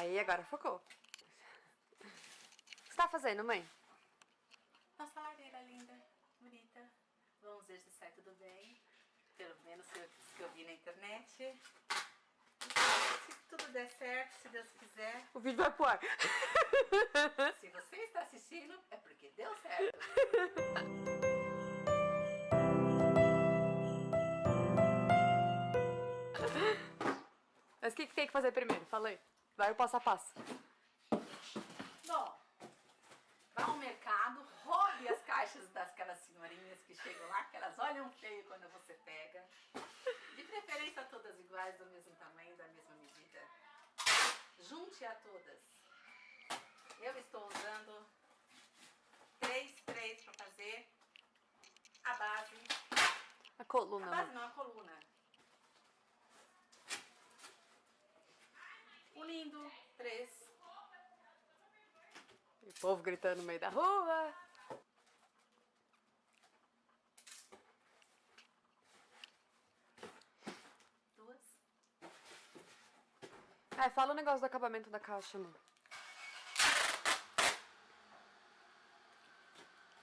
Aí, agora focou. O que você tá fazendo, mãe? Nossa lareira linda, bonita. Vamos ver se sai tudo bem. Pelo menos o que eu vi na internet. Se tudo der certo, se Deus quiser. O vídeo vai pro ar. Se você está assistindo, é porque deu certo. Mas o que tem que fazer primeiro? Falei. Vai o passo a passo. Bom, vá ao mercado, roube as caixas daquelas senhorinhas que chegam lá, que elas olham feio quando você pega. De preferência todas iguais, do mesmo tamanho, da mesma medida. Junte a todas. Eu estou usando 3 para fazer a base. A coluna. A base não, a coluna. Unindo 3. E o povo gritando no meio da rua. Fala o negócio do acabamento da caixa, mano.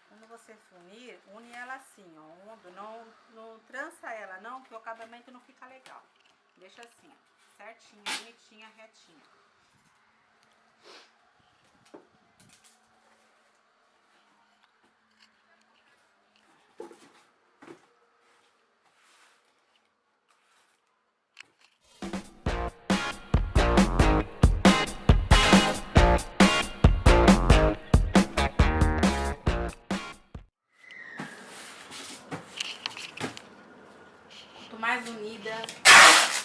Quando você unir, une ela assim, ó. Não trança ela não, que o acabamento não fica legal. Deixa assim, ó, certinho, bonitinha, retinha. Quanto mais unida,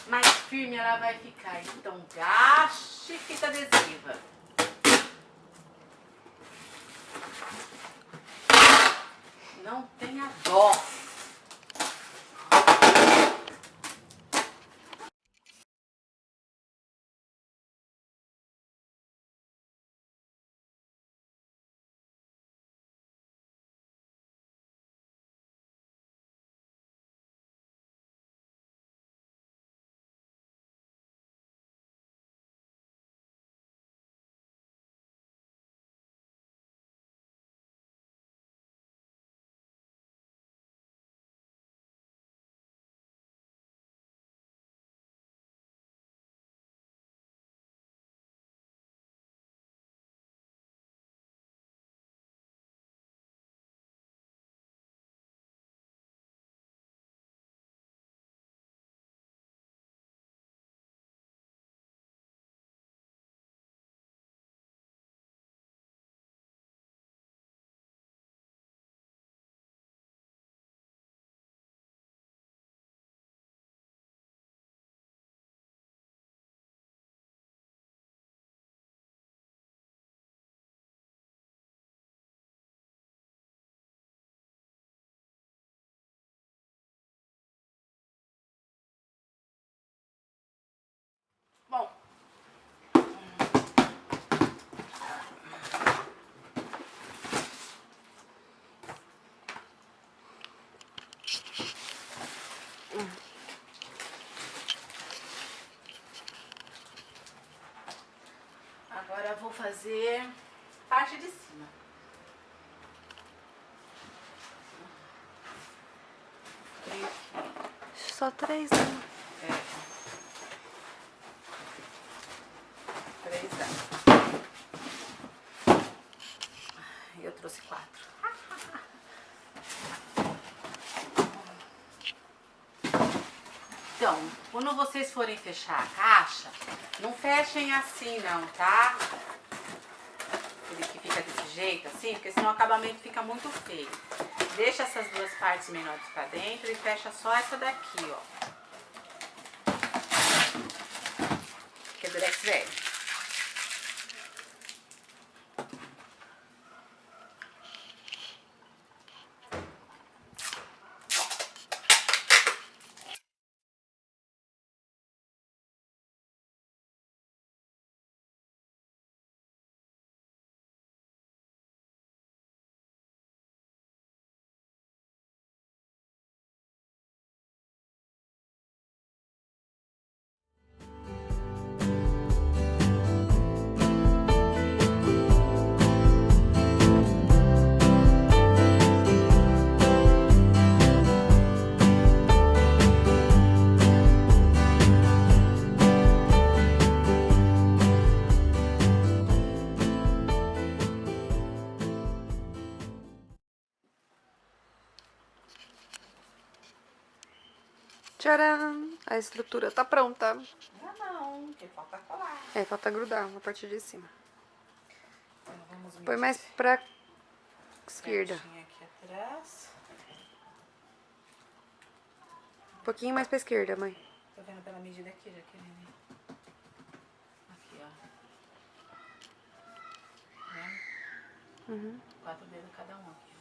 mais firme ela vai ficar. Então, gaste fita adesiva. Não tenha dó. Bom, agora eu vou fazer parte de cima. Só 3, né? É. 3 dá. Eu trouxe 4. Então, quando vocês forem fechar a caixa, não fechem assim não, tá? Ele que fica desse jeito, assim, porque senão o acabamento fica muito feio. Deixa essas duas partes menores pra dentro e fecha só essa daqui, ó. Que é durex velho. Tcharam! A estrutura tá pronta. Não, porque falta colar. É, falta grudar uma parte de cima. Então, vamos Põe medir mais pra esquerda. certinho aqui atrás. Um pouquinho mais pra esquerda, mãe. Tô vendo pela medida aqui, Jaqueline. Aqui, ó. Vendo? Uhum. 4 dedos cada um aqui.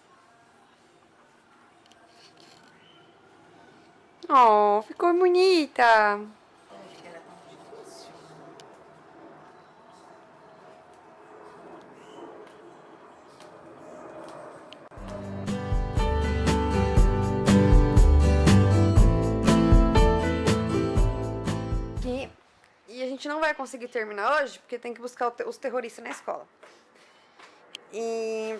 Oh, ficou bonita. Eu acho que era tão difícil. E a gente não vai conseguir terminar hoje, porque tem que buscar os terroristas na escola. E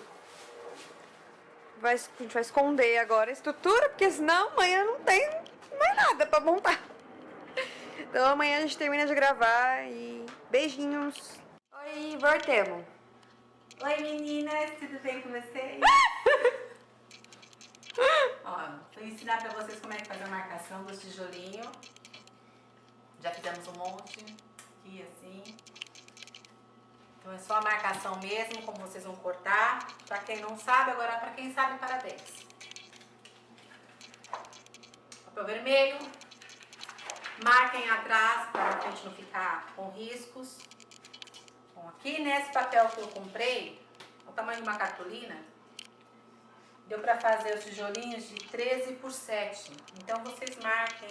a gente vai esconder agora a estrutura, porque senão amanhã não tem mais nada pra montar. Então amanhã a gente termina de gravar e beijinhos. Oi, voltemos. Oi meninas, tudo bem com vocês? Ó, vou ensinar pra vocês como é que faz a marcação dos tijolinhos. Já fizemos um monte aqui assim. Então é só a marcação mesmo, como vocês vão cortar. Pra quem não sabe, agora pra quem sabe, parabéns. Papel vermelho. Marquem atrás para a gente não ficar com riscos. Bom, aqui nesse papel que eu comprei, o tamanho de uma cartolina, deu para fazer os tijolinhos de 13 por 7. Então vocês marquem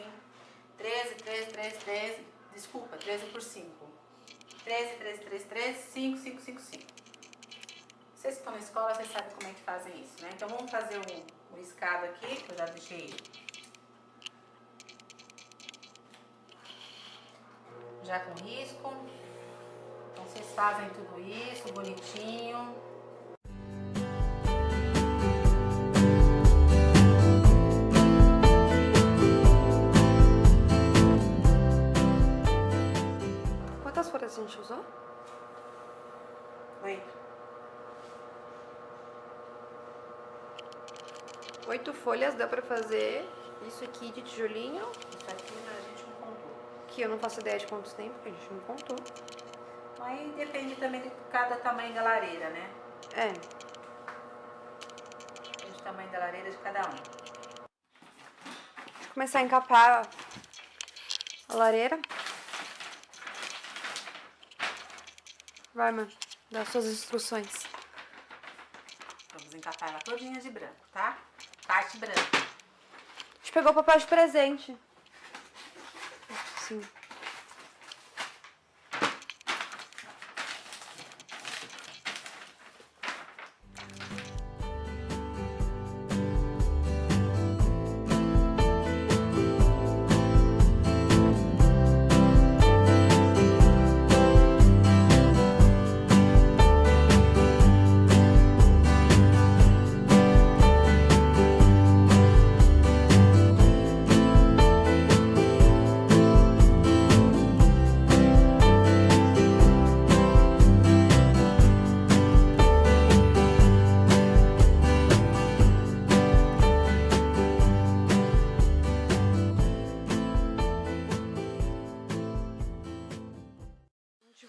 13, 13, 13, 13, desculpa, 13 por 5. 13, 13, 13, 13, 5, 5, 5, 5. Vocês que estão na escola, vocês sabem como é que fazem isso, né? Então vamos fazer um riscado aqui, que eu já deixei já com risco. Então vocês fazem tudo isso bonitinho. Quantas folhas a gente usou? 8 folhas, dá pra fazer isso aqui de tijolinho. Isso aqui a gente não contou. Que eu não faço ideia de quantos tem, porque a gente não contou. Aí depende também de cada tamanho da lareira, né? É. Depende do tamanho da lareira de cada um. Deixa eu começar a encapar a lareira. Vai, mãe. Dá suas instruções. Vamos encapar ela todinha de branco, tá? Parte branca. A gente pegou papel de presente. Sim.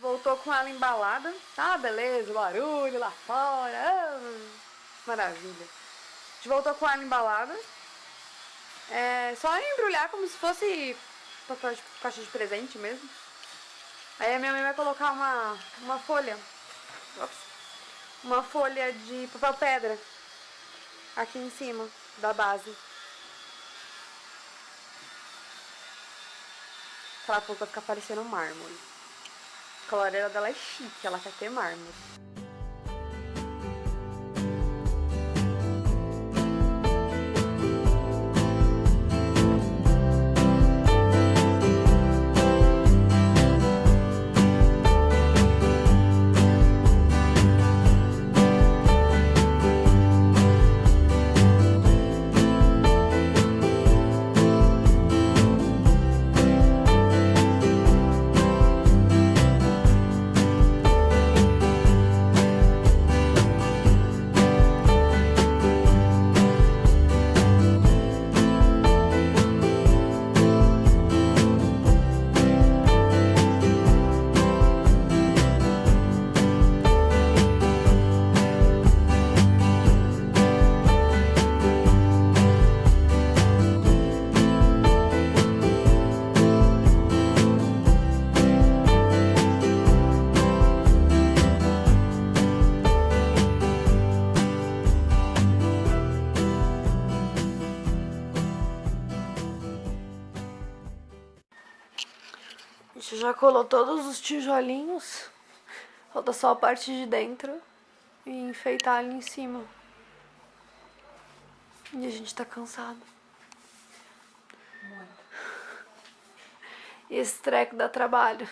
Voltou com ela embalada, tá? Beleza, barulho lá fora, maravilha. A gente voltou com ela embalada. É só embrulhar como se fosse papel de caixa de presente mesmo. Aí a minha mãe vai colocar uma folha, uma folha de papel pedra aqui em cima da base. Aquela pouco vai ficar parecendo um mármore. A lareira dela é chique, ela quer ter mármore. já colou todos os tijolinhos. Falta só a parte de dentro e enfeitar ali em cima. E a gente tá cansado. Muito. Esse treco dá trabalho.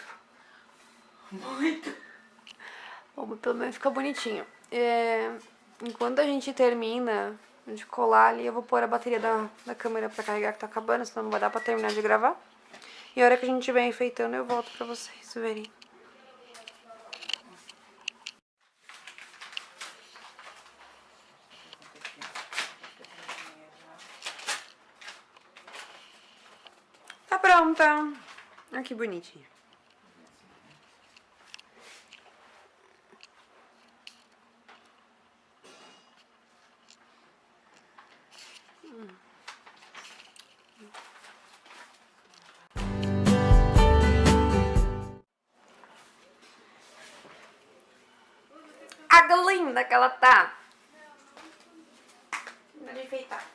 Muito. Bom, mas pelo menos fica bonitinho. Enquanto a gente termina de colar ali, eu vou pôr a bateria da câmera pra carregar, que tá acabando, senão não vai dar pra terminar de gravar. E a hora que a gente estiver enfeitando, eu volto pra vocês verem. Tá pronta. Olha que bonitinha. A linda que ela tá. Vou enfeitar.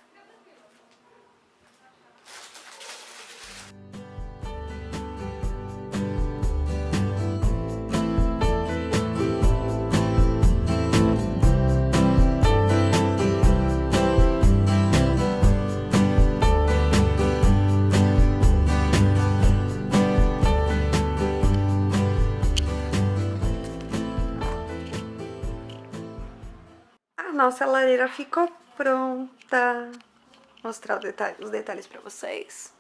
A nossa lareira ficou pronta. Vou mostrar os detalhes pra vocês.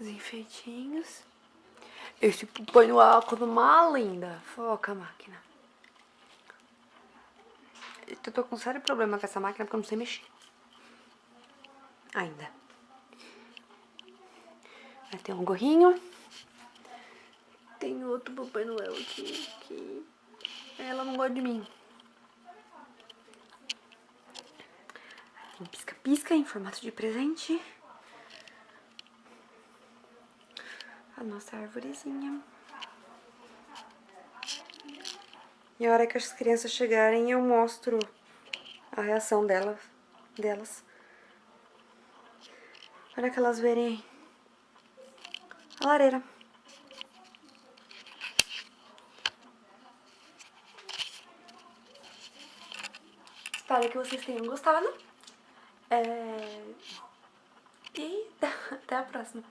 Os enfeitinhos. Esse põe o álcool uma linda. Foca a máquina. Eu tô com um sério problema com essa máquina porque eu não sei mexer. Ainda. Aí tem um gorrinho. Tem outro Papai Noel aqui. Ela não gosta de mim. Um pisca-pisca em formato de presente. A nossa arvorezinha. E a hora que as crianças chegarem, eu mostro a reação delas. A hora que elas verem a lareira. Espero que vocês tenham gostado. E até a próxima.